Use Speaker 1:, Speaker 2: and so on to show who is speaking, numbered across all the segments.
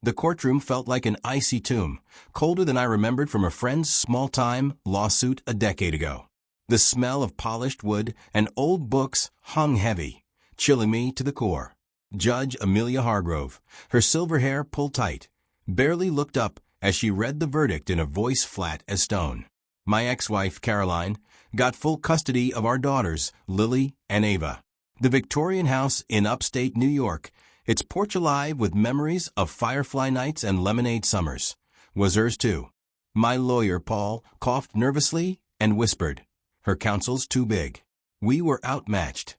Speaker 1: The courtroom felt like an icy tomb, colder than I remembered from a friend's small-time lawsuit a decade ago. The smell of polished wood and old books hung heavy, chilling me to the core. Judge Amelia Hargrove, her silver hair pulled tight, barely looked up as she read the verdict in a voice flat as stone. My ex-wife, Caroline, got full custody of our daughters, Lily and Ava. The Victorian house in upstate New York, its porch alive with memories of firefly nights and lemonade summers, was hers too. My lawyer, Paul, coughed nervously and whispered, "Her counsel's too big." We were outmatched.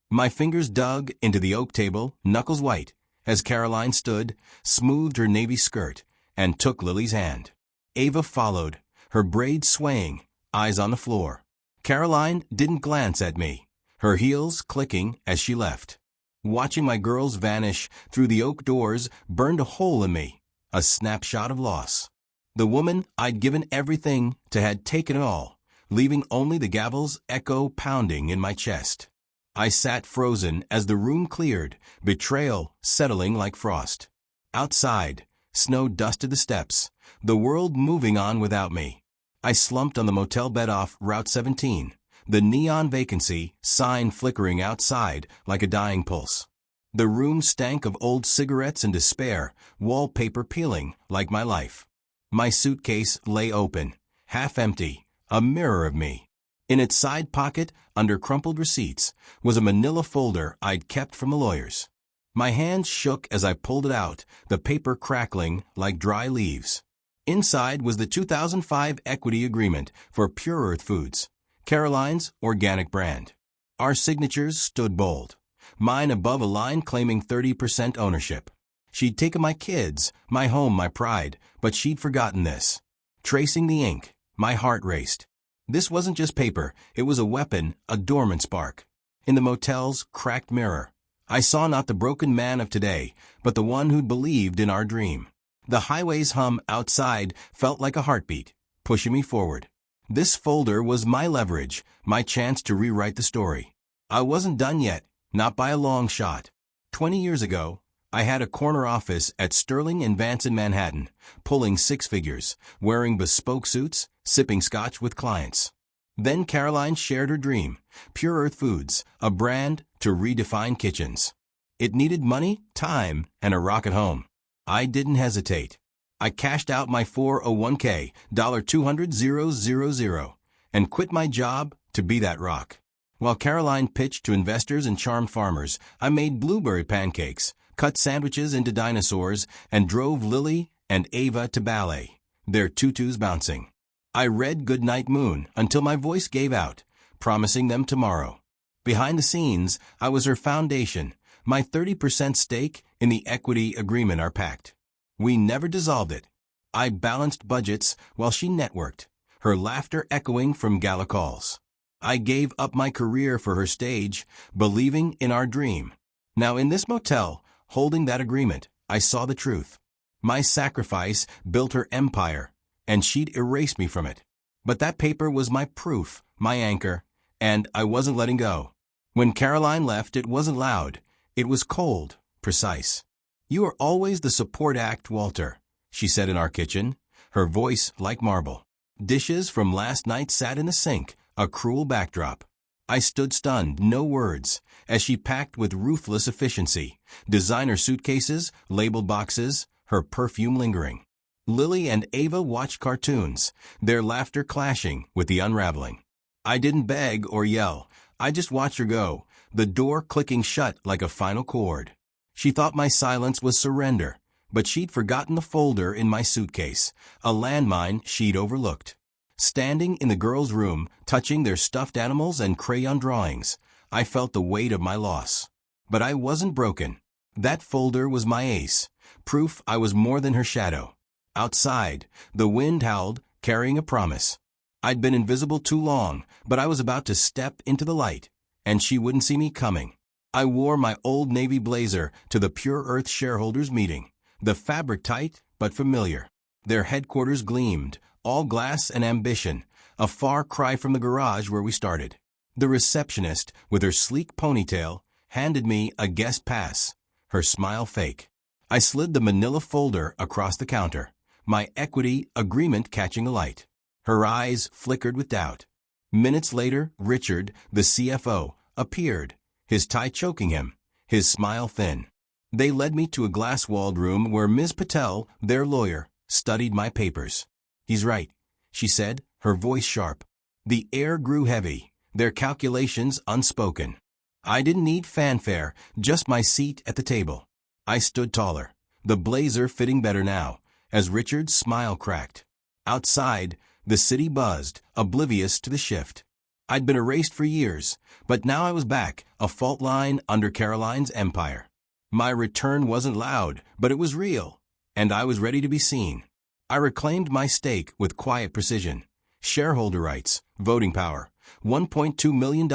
Speaker 1: My fingers dug into the oak table, knuckles white, as Caroline stood, smoothed her navy skirt, and took Lily's hand. Ava followed, her braids swaying, eyes on the floor. Caroline didn't glance at me, her heels clicking as she left. Watching my girls vanish through the oak doors burned a hole in me, a snapshot of loss. The woman I'd given everything to had taken it all, leaving only the gavel's echo pounding in my chest. I sat frozen as the room cleared, betrayal settling like frost. Outside, snow dusted the steps, the world moving on without me. I slumped on the motel bed off Route 17, the neon vacancy sign flickering outside like a dying pulse. The room stank of old cigarettes and despair, wallpaper peeling like my life. My suitcase lay open, half empty, a mirror of me. In its side pocket, under crumpled receipts, was a manila folder I'd kept from the lawyers. My hands shook as I pulled it out, the paper crackling like dry leaves. Inside was the 2005 equity agreement for PureEarth Foods, Caroline's organic brand. Our signatures stood bold, mine above a line claiming 30% ownership. She'd taken my kids, my home, my pride, but she'd forgotten this. Tracing the ink, my heart raced. This wasn't just paper, it was a weapon, a dormant spark. In the motel's cracked mirror, I saw not the broken man of today, but the one who'd believed in our dream. The highway's hum outside felt like a heartbeat, pushing me forward. This folder was my leverage, my chance to rewrite the story. I wasn't done yet, not by a long shot. 20 years ago, I had a corner office at Sterling & Vance in Manhattan, pulling six figures, wearing bespoke suits, sipping scotch with clients. Then Caroline shared her dream, PureEarth Foods, a brand to redefine kitchens. It needed money, time, and a rocket home. I didn't hesitate. I cashed out my 401k, $200,000, and quit my job to be that rock. While Caroline pitched to investors and charmed farmers, I made blueberry pancakes, cut sandwiches into dinosaurs, and drove Lily and Ava to ballet, their tutus bouncing. I read Goodnight Moon until my voice gave out, promising them tomorrow. Behind the scenes, I was her foundation, my 30% stake in the equity agreement, our pact. We never dissolved it. I balanced budgets while she networked, her laughter echoing from gala calls. I gave up my career for her stage, believing in our dream. Now in this motel, holding that agreement, I saw the truth. My sacrifice built her empire, and she'd erase me from it. But that paper was my proof, my anchor, and I wasn't letting go. When Caroline left, it wasn't loud. It was cold, precise. "You are always the support act, Walter," she said in our kitchen, her voice like marble. Dishes from last night sat in the sink, a cruel backdrop. I stood stunned, no words, as she packed with ruthless efficiency, designer suitcases, labeled boxes, her perfume lingering. Lily and Ava watched cartoons, their laughter clashing with the unraveling. I didn't beg or yell. I just watched her go, the door clicking shut like a final chord. She thought my silence was surrender, but she'd forgotten the folder in my suitcase, a landmine she'd overlooked. Standing in the girls' room, touching their stuffed animals and crayon drawings, I felt the weight of my loss. But I wasn't broken. That folder was my ace, proof I was more than her shadow. Outside, the wind howled, carrying a promise. I'd been invisible too long, but I was about to step into the light, and she wouldn't see me coming. I wore my old navy blazer to the PureEarth shareholders meeting, the fabric tight but familiar. Their headquarters gleamed, all glass and ambition, a far cry from the garage where we started. The receptionist, with her sleek ponytail, handed me a guest pass, her smile fake. I slid the manila folder across the counter, my equity agreement catching alight. Her eyes flickered with doubt. Minutes later, Richard, the CFO, appeared, his tie choking him, his smile thin. They led me to a glass-walled room where Ms. Patel, their lawyer, studied my papers. "He's right," she said, her voice sharp. The air grew heavy, their calculations unspoken. I didn't need fanfare, just my seat at the table. I stood taller, the blazer fitting better now, as Richard's smile cracked. Outside, the city buzzed, oblivious to the shift. I'd been erased for years, but now I was back, a fault line under Caroline's empire. My return wasn't loud, but it was real, and I was ready to be seen. I reclaimed my stake with quiet precision. Shareholder rights, voting power, $1.2 million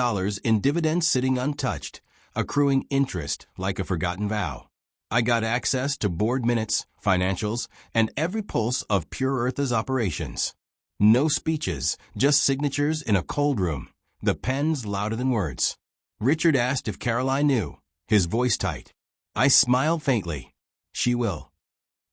Speaker 1: in dividends sitting untouched, accruing interest like a forgotten vow. I got access to board minutes, financials, and every pulse of PureEarth's operations. No speeches, just signatures in a cold room, the pens louder than words. Richard asked if Caroline knew, his voice tight. I smiled faintly. She will.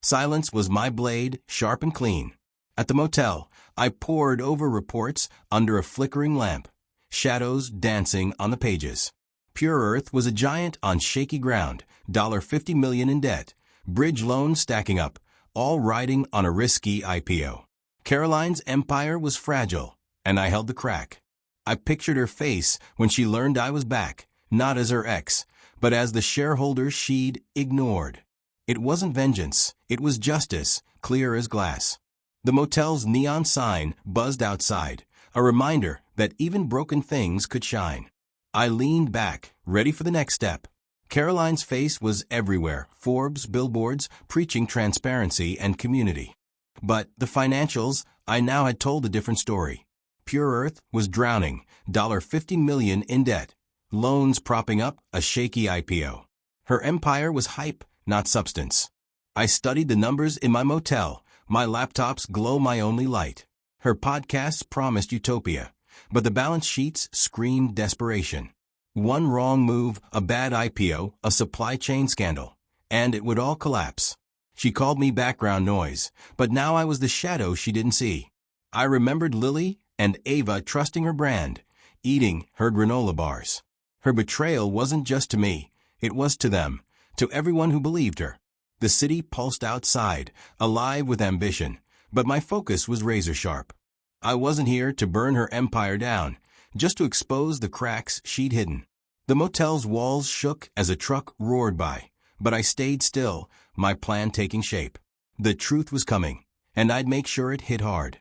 Speaker 1: Silence was my blade, sharp and clean. At the motel, I pored over reports under a flickering lamp, shadows dancing on the pages. PureEarth was a giant on shaky ground, $50 million in debt, bridge loans stacking up, all riding on a risky IPO. Caroline's empire was fragile, and I held the crack. I pictured her face when she learned I was back, not as her ex, but as the shareholder she'd ignored. It wasn't vengeance, it was justice, clear as glass. The motel's neon sign buzzed outside, a reminder that even broken things could shine. I leaned back, ready for the next step. Caroline's face was everywhere, Forbes, billboards, preaching transparency and community. But the financials, I now had told a different story. PureEarth was drowning, $50 million in debt, loans propping up a shaky IPO. Her empire was hype, not substance. I studied the numbers in my motel, my laptop's glow my only light. Her podcasts promised utopia, but the balance sheets screamed desperation. One wrong move, a bad IPO, a supply chain scandal, and it would all collapse. She called me background noise, but now I was the shadow she didn't see. I remembered Lily and Ava trusting her brand, eating her granola bars. Her betrayal wasn't just to me, it was to them, to everyone who believed her. The city pulsed outside, alive with ambition, but my focus was razor sharp. I wasn't here to burn her empire down, just to expose the cracks she'd hidden. The motel's walls shook as a truck roared by, but I stayed still, my plan taking shape. The truth was coming, and I'd make sure it hit hard.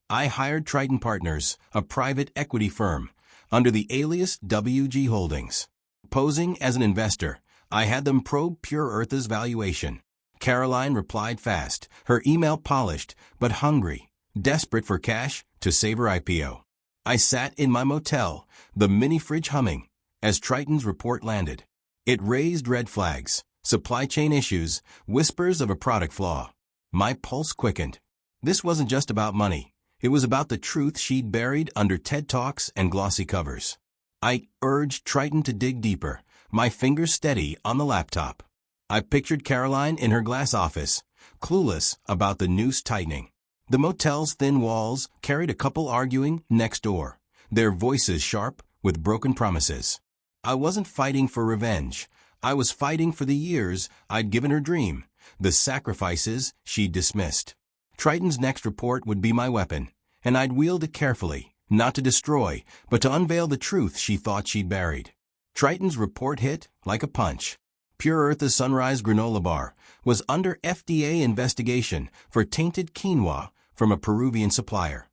Speaker 1: I hired Triton Partners, a private equity firm, under the alias WG Holdings. Posing as an investor, I had them probe PureEarth's valuation. Caroline replied fast, her email polished, but hungry, desperate for cash to save her IPO. I sat in my motel, the mini-fridge humming, as Triton's report landed. It raised red flags, supply chain issues, whispers of a product flaw. My pulse quickened. This wasn't just about money. It was about the truth she'd buried under TED Talks and glossy covers. I urged Triton to dig deeper, my fingers steady on the laptop. I pictured Caroline in her glass office, clueless about the noose tightening. The motel's thin walls carried a couple arguing next door, their voices sharp with broken promises. I wasn't fighting for revenge. I was fighting for the years I'd given her dream, the sacrifices she'd dismissed. Triton's next report would be my weapon, and I'd wield it carefully, not to destroy, but to unveil the truth she thought she'd buried. Triton's report hit like a punch. PureEarth's Sunrise granola bar was under FDA investigation for tainted quinoa from a Peruvian supplier,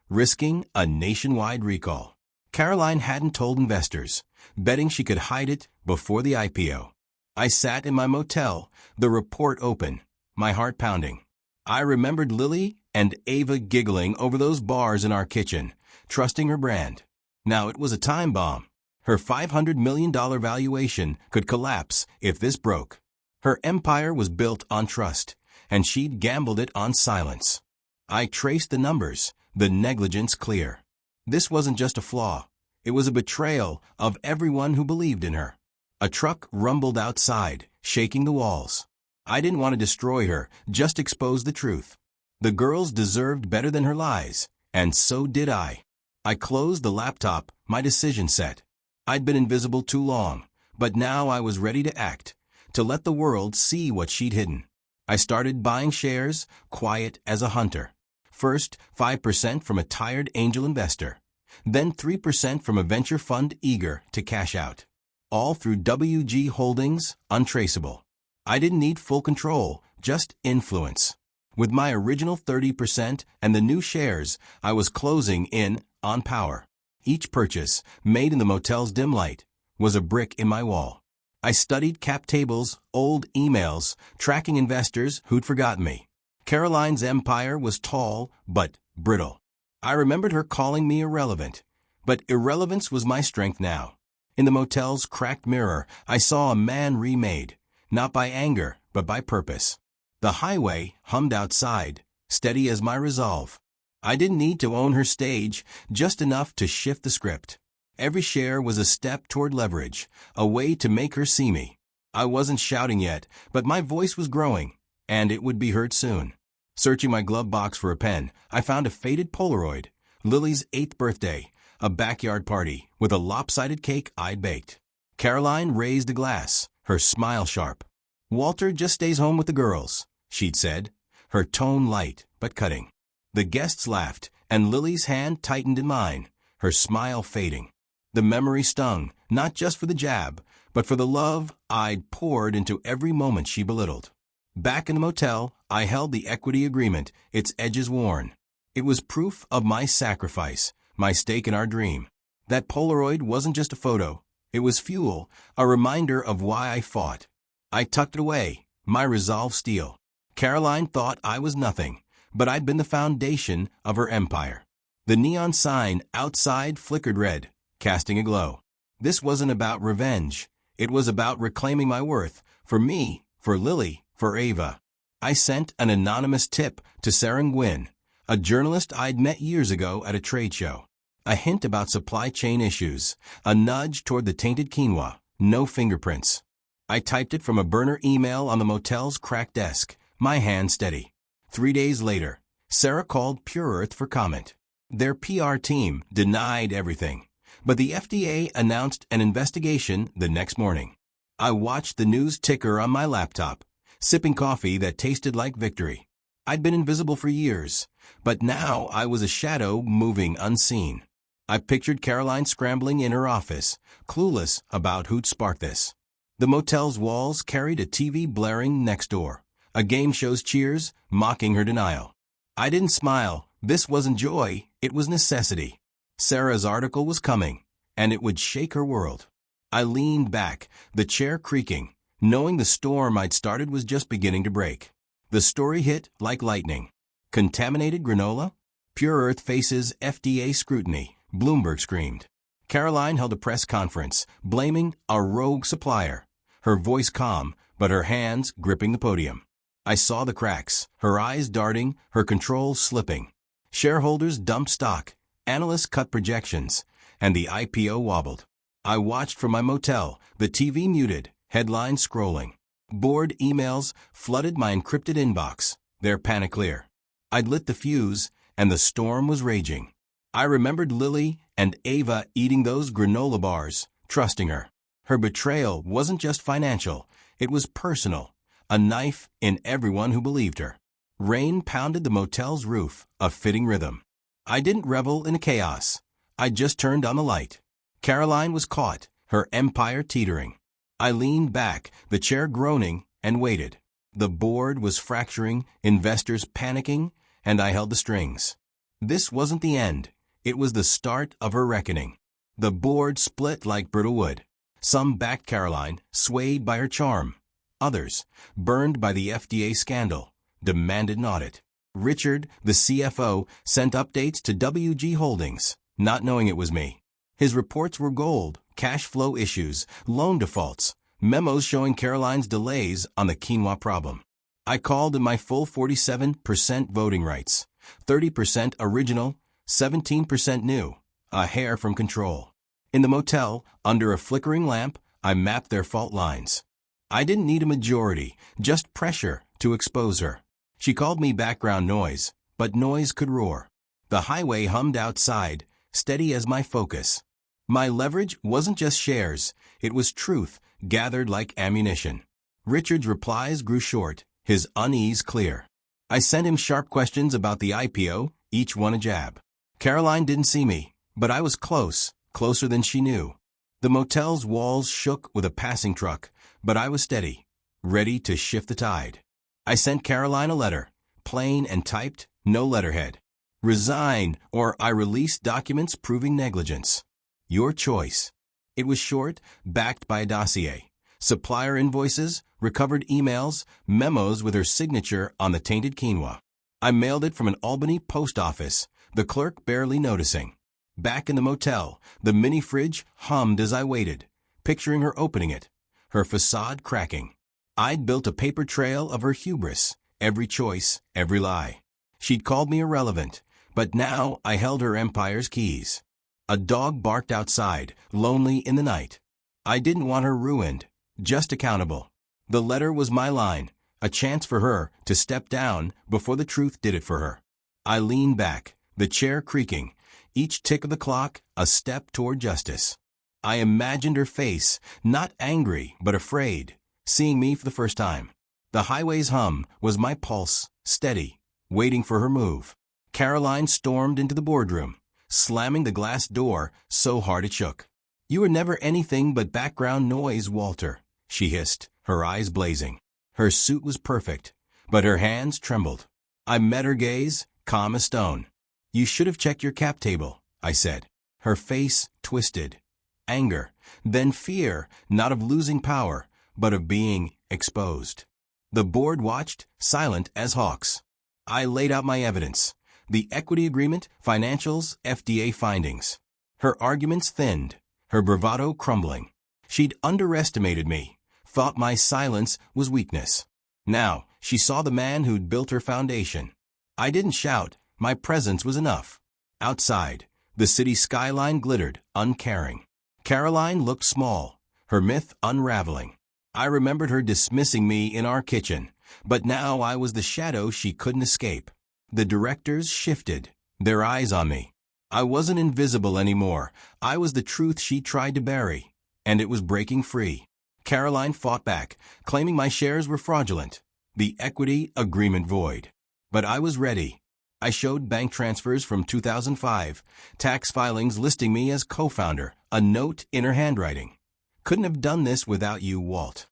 Speaker 1: risking a nationwide recall. Caroline hadn't told investors, betting she could hide it before the IPO. I sat in my motel, the report open, my heart pounding. I remembered Lily and Ava giggling over those bars in our kitchen, trusting her brand. Now it was a time bomb. Her $500 million valuation could collapse if this broke. Her empire was built on trust, and she'd gambled it on silence. I traced the numbers, the negligence clear. This wasn't just a flaw. It was a betrayal of everyone who believed in her. A truck rumbled outside, shaking the walls. I didn't want to destroy her, just expose the truth. The girls deserved better than her lies, and so did I. I closed the laptop, my decision set. I'd been invisible too long, but now I was ready to act, to let the world see what she'd hidden. I started buying shares, quiet as a hunter. First, 5% from a tired angel investor. Then 3% from a venture fund eager to cash out. All through WG Holdings, untraceable. I didn't need full control, just influence. With my original 30% and the new shares, I was closing in on power. Each purchase, made in the motel's dim light, was a brick in my wall. I studied cap tables, old emails, tracking investors who'd forgotten me. Caroline's empire was tall, but brittle. I remembered her calling me irrelevant, but irrelevance was my strength now. In the motel's cracked mirror, I saw a man remade, not by anger, but by purpose. The highway hummed outside, steady as my resolve. I didn't need to own her stage, just enough to shift the script. Every share was a step toward leverage, a way to make her see me. I wasn't shouting yet, but my voice was growing, and it would be heard soon. Searching my glove box for a pen, I found a faded Polaroid, Lily's 8th birthday, a backyard party with a lopsided cake I'd baked. Caroline raised a glass, her smile sharp. "Walter just stays home with the girls," she'd said, her tone light but cutting. The guests laughed, and Lily's hand tightened in mine, her smile fading. The memory stung, not just for the jab, but for the love I'd poured into every moment she belittled. Back in the motel, I held the equity agreement, its edges worn. It was proof of my sacrifice, my stake in our dream. That Polaroid wasn't just a photo. It was fuel, a reminder of why I fought. I tucked it away, my resolve steel. Caroline thought I was nothing, but I'd been the foundation of her empire. The neon sign outside flickered red, casting a glow. This wasn't about revenge. It was about reclaiming my worth, for me, for Lily, for Ava. I sent an anonymous tip to Sarah Nguyen, a journalist I'd met years ago at a trade show. A hint about supply chain issues, a nudge toward the tainted quinoa, no fingerprints. I typed it from a burner email on the motel's cracked desk, my hand steady. 3 days later, Sarah called PureEarth for comment. Their PR team denied everything, but the FDA announced an investigation the next morning. I watched the news ticker on my laptop, sipping coffee that tasted like victory. I'd been invisible for years, but now I was a shadow moving unseen. I pictured Caroline scrambling in her office, clueless about who'd sparked this. The motel's walls carried a TV blaring next door, a game show's cheers mocking her denial. I didn't smile. This wasn't joy, it was necessity. Sarah's article was coming, and it would shake her world. I leaned back, the chair creaking, knowing the storm I'd started was just beginning to break. The story hit like lightning. Contaminated granola? PureEarth faces FDA scrutiny, Bloomberg screamed. Caroline held a press conference, blaming a rogue supplier. Her voice calm, but her hands gripping the podium. I saw the cracks, her eyes darting, her control slipping. Shareholders dumped stock, analysts cut projections, and the IPO wobbled. I watched from my motel, the TV muted, headlines scrolling. Board emails flooded my encrypted inbox, their panic clear. I'd lit the fuse, and the storm was raging. I remembered Lily and Ava eating those granola bars, trusting her. Her betrayal wasn't just financial, it was personal, a knife in everyone who believed her. Rain pounded the motel's roof, a fitting rhythm. I didn't revel in the chaos. I just turned on the light. Caroline was caught, her empire teetering. I leaned back, the chair groaning, and waited. The board was fracturing, investors panicking, and I held the strings. This wasn't the end. It was the start of her reckoning. The board split like brittle wood. Some backed Caroline, swayed by her charm. Others, burned by the FDA scandal, demanded an audit. Richard, the CFO, sent updates to WG Holdings, not knowing it was me. His reports were gold, cash flow issues, loan defaults, memos showing Caroline's delays on the quinoa problem. I called in my full 47% voting rights, 30% original, 17% new, a hair from control. In the motel, under a flickering lamp, I mapped their fault lines. I didn't need a majority, just pressure to expose her. She called me background noise, but noise could roar. The highway hummed outside, steady as my focus. My leverage wasn't just shares, it was truth, gathered like ammunition. Richard's replies grew short, his unease clear. I sent him sharp questions about the IPO, each one a jab. Caroline didn't see me, but I was close, closer than she knew. The motel's walls shook with a passing truck, but I was steady, ready to shift the tide. I sent Caroline a letter, plain and typed, no letterhead. Resign, or I release documents proving negligence. Your choice. It was short, backed by a dossier. Supplier invoices, recovered emails, memos with her signature on the tainted quinoa. I mailed it from an Albany post office, the clerk barely noticing. Back in the motel, the mini fridge hummed as I waited, picturing her opening it, her facade cracking. I'd built a paper trail of her hubris, every choice, every lie. She'd called me irrelevant, but now I held her empire's keys. A dog barked outside, lonely in the night. I didn't want her ruined, just accountable. The letter was my line, a chance for her to step down before the truth did it for her. I leaned back, the chair creaking, each tick of the clock a step toward justice. I imagined her face, not angry but afraid, seeing me for the first time. The highway's hum was my pulse, steady, waiting for her move. Caroline stormed into the boardroom, slamming the glass door so hard it shook. "You were never anything but background noise, Walter," she hissed, her eyes blazing. Her suit was perfect, but her hands trembled. I met her gaze, calm as stone. "You should have checked your cap table," I said. Her face twisted. Anger, then fear, not of losing power, but of being exposed. The board watched, silent as hawks. I laid out my evidence. The equity agreement, financials, FDA findings. Her arguments thinned, her bravado crumbling. She'd underestimated me, thought my silence was weakness. Now, she saw the man who'd built her foundation. I didn't shout, my presence was enough. Outside, the city skyline glittered, uncaring. Caroline looked small, her myth unraveling. I remembered her dismissing me in our kitchen, but now I was the shadow she couldn't escape. The directors shifted, their eyes on me. I wasn't invisible anymore. I was the truth she tried to bury, and it was breaking free. Caroline fought back, claiming my shares were fraudulent, the equity agreement void. But I was ready. I showed bank transfers from 2005, tax filings listing me as co-founder, a note in her handwriting. "Couldn't have done this without you, Walt."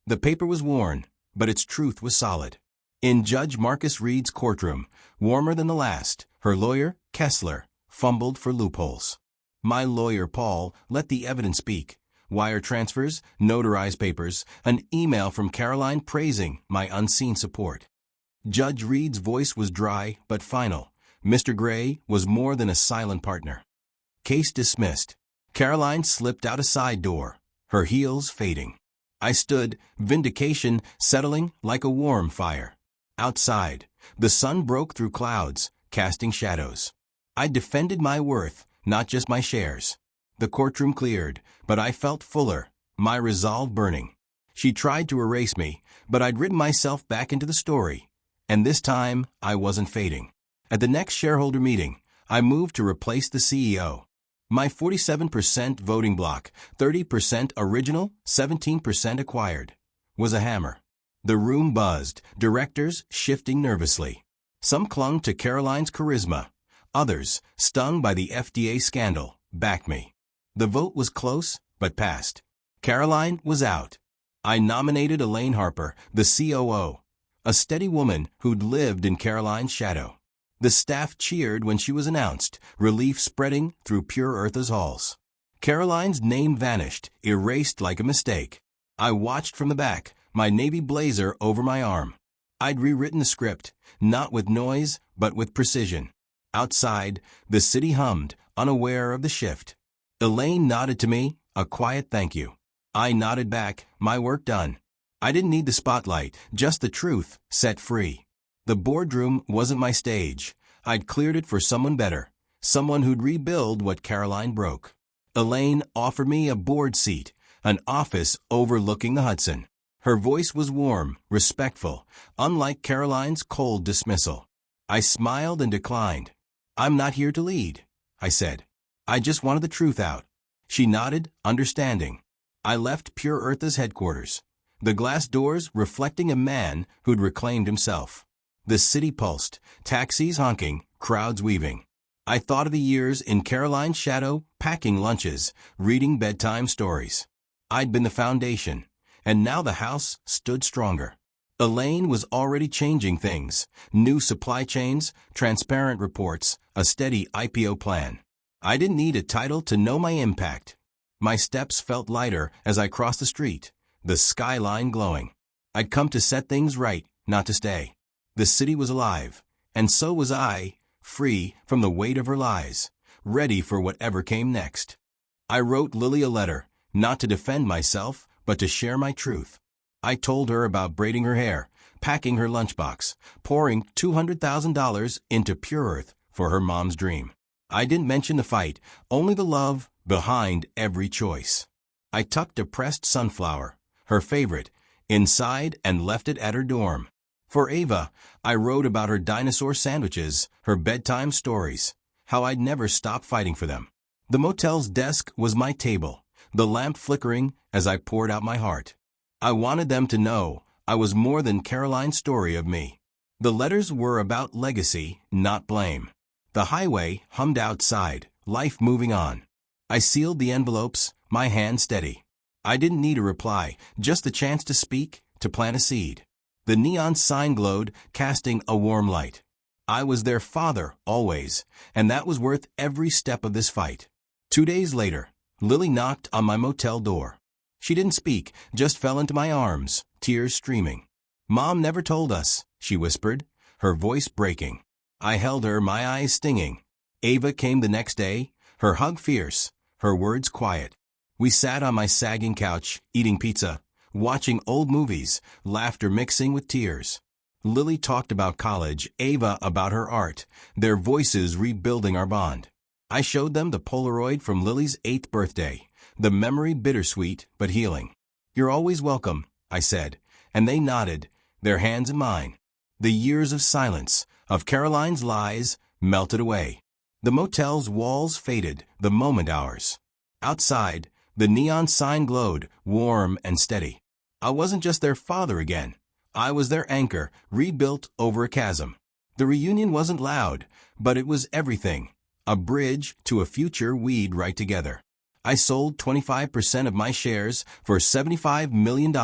Speaker 1: The paper was worn, but its truth was solid. In Judge Marcus Reed's courtroom, warmer than the last, her lawyer, Kessler, fumbled for loopholes. My lawyer, Paul, let the evidence speak. Wire transfers, notarized papers, an email from Caroline praising my unseen support. Judge Reed's voice was dry but final. Mr. Gray was more than a silent partner. Case dismissed. Caroline slipped out a side door, her heels fading. I stood, vindication settling like a warm fire. Outside, the sun broke through clouds, casting shadows. I defended my worth, not just my shares. The courtroom cleared, but I felt fuller, my resolve burning. She tried to erase me, but I'd written myself back into the story. And this time, I wasn't fading. At the next shareholder meeting, I moved to replace the CEO. My 47% voting block, 30% original, 17% acquired, was a hammer. The room buzzed, directors shifting nervously. Some clung to Caroline's charisma. Others, stung by the FDA scandal, backed me. The vote was close, but passed. Caroline was out. I nominated Elaine Harper, the COO, a steady woman who'd lived in Caroline's shadow. The staff cheered when she was announced, relief spreading through PureEarth's halls. Caroline's name vanished, erased like a mistake. I watched from the back, my navy blazer over my arm. I'd rewritten the script, not with noise, but with precision. Outside, the city hummed, unaware of the shift. Elaine nodded to me, a quiet thank you. I nodded back, my work done. I didn't need the spotlight, just the truth, set free. The boardroom wasn't my stage. I'd cleared it for someone better, someone who'd rebuild what Caroline broke. Elaine offered me a board seat, an office overlooking the Hudson. Her voice was warm, respectful, unlike Caroline's cold dismissal. I smiled and declined. "I'm not here to lead," I said. "I just wanted the truth out." She nodded, understanding. I left PureEarth's headquarters, the glass doors reflecting a man who'd reclaimed himself. The city pulsed, taxis honking, crowds weaving. I thought of the years in Caroline's shadow, packing lunches, reading bedtime stories. I'd been the foundation, and now the house stood stronger. Elaine was already changing things: new supply chains, transparent reports, a steady IPO plan. I didn't need a title to know my impact. My steps felt lighter as I crossed the street, the skyline glowing. I'd come to set things right, not to stay. The city was alive, and so was I, free from the weight of her lies, ready for whatever came next. I wrote Lily a letter, not to defend myself, but to share my truth. I told her about braiding her hair, packing her lunchbox, pouring $200,000 into PureEarth for her mom's dream. I didn't mention the fight, only the love behind every choice. I tucked a pressed sunflower, her favorite, inside and left it at her dorm. For Ava, I wrote about her dinosaur sandwiches, her bedtime stories, how I'd never stop fighting for them. The motel's desk was my table, the lamp flickering as I poured out my heart. I wanted them to know I was more than Caroline's story of me. The letters were about legacy, not blame. The highway hummed outside, life moving on. I sealed the envelopes, my hand steady. I didn't need a reply, just the chance to speak, to plant a seed. The neon sign glowed, casting a warm light. I was their father, always, and that was worth every step of this fight. 2 days later, Lily knocked on my motel door. She didn't speak, just fell into my arms, tears streaming. "Mom never told us," she whispered, her voice breaking. I held her, my eyes stinging. Ava came the next day, her hug fierce, her words quiet. We sat on my sagging couch, eating pizza, watching old movies, laughter mixing with tears. Lily talked about college, Ava about her art, their voices rebuilding our bond. I showed them the Polaroid from Lily's 8th birthday, the memory bittersweet but healing. "You're always welcome," I said, and they nodded, their hands in mine. The years of silence, of Caroline's lies, melted away. The motel's walls faded, the moment ours. Outside, the neon sign glowed, warm and steady. I wasn't just their father again. I was their anchor, rebuilt over a chasm. The reunion wasn't loud, but it was everything. A bridge to a future we'd write together. I sold 25% of my shares for $75 million,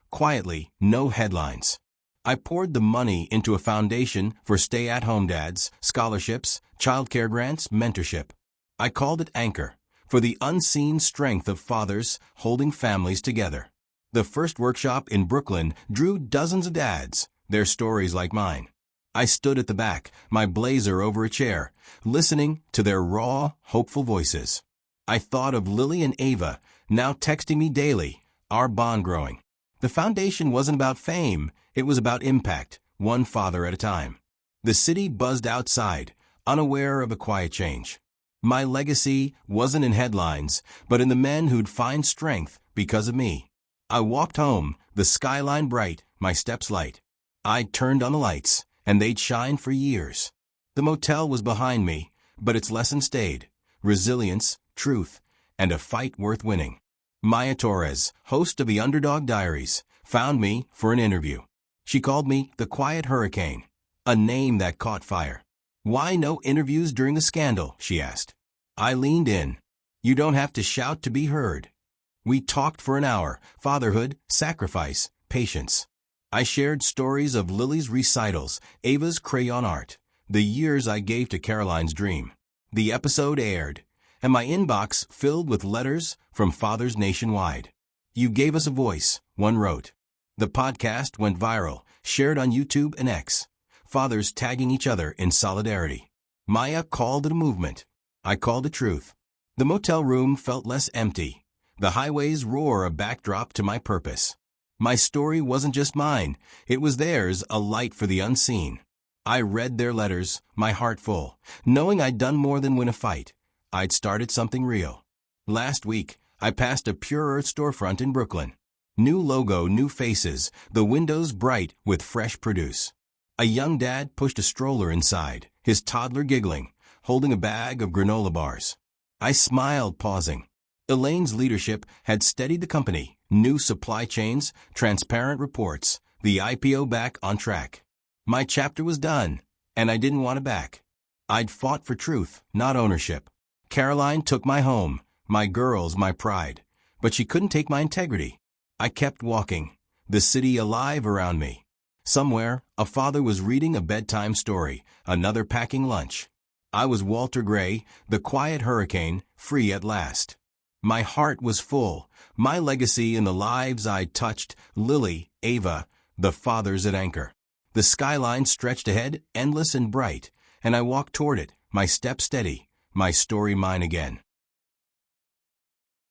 Speaker 1: quietly, no headlines. I poured the money into a foundation for stay-at-home dads, scholarships, childcare grants, mentorship. I called it Anchor, for the unseen strength of fathers holding families together. The first workshop in Brooklyn drew dozens of dads, their stories like mine. I stood at the back, my blazer over a chair, listening to their raw, hopeful voices. I thought of Lily and Ava, now texting me daily, our bond growing. The foundation wasn't about fame, it was about impact, one father at a time. The city buzzed outside, unaware of a quiet change. My legacy wasn't in headlines, but in the men who'd find strength because of me. I walked home, the skyline bright, my steps light. I turned on the lights, and they'd shine for years. The motel was behind me, but its lesson stayed: resilience, truth, and a fight worth winning. Maya Torres, host of the Underdog Diaries, found me for an interview. She called me the Quiet Hurricane, a name that caught fire. "Why no interviews during the scandal?" she asked. I leaned in. "You don't have to shout to be heard." We talked for an hour: fatherhood, sacrifice, patience. I shared stories of Lily's recitals, Ava's crayon art, the years I gave to Caroline's dream. The episode aired, and my inbox filled with letters from fathers nationwide. "You gave us a voice," one wrote. The podcast went viral, shared on YouTube and X. Fathers tagging each other in solidarity. Maya called it a movement. I called it truth. The motel room felt less empty. The highway's roar a backdrop to my purpose. My story wasn't just mine, it was theirs, a light for the unseen. I read their letters, my heart full, knowing I'd done more than win a fight. I'd started something real. Last week, I passed a PureEarth storefront in Brooklyn. New logo, new faces, the windows bright with fresh produce. A young dad pushed a stroller inside, his toddler giggling, holding a bag of granola bars. I smiled, pausing. Elaine's leadership had steadied the company. New supply chains, transparent reports, the IPO back on track. My chapter was done, and I didn't want it back. I'd fought for truth, not ownership. Caroline took my home, my girls, my pride, but she couldn't take my integrity. I kept walking, the city alive around me. Somewhere, a father was reading a bedtime story, another packing lunch. I was Walter Gray, the quiet hurricane, free at last. My heart was full, my legacy in the lives I'd touched, Lily, Ava, the fathers at anchor. The skyline stretched ahead, endless and bright, and I walked toward it, my step steady, my story mine again.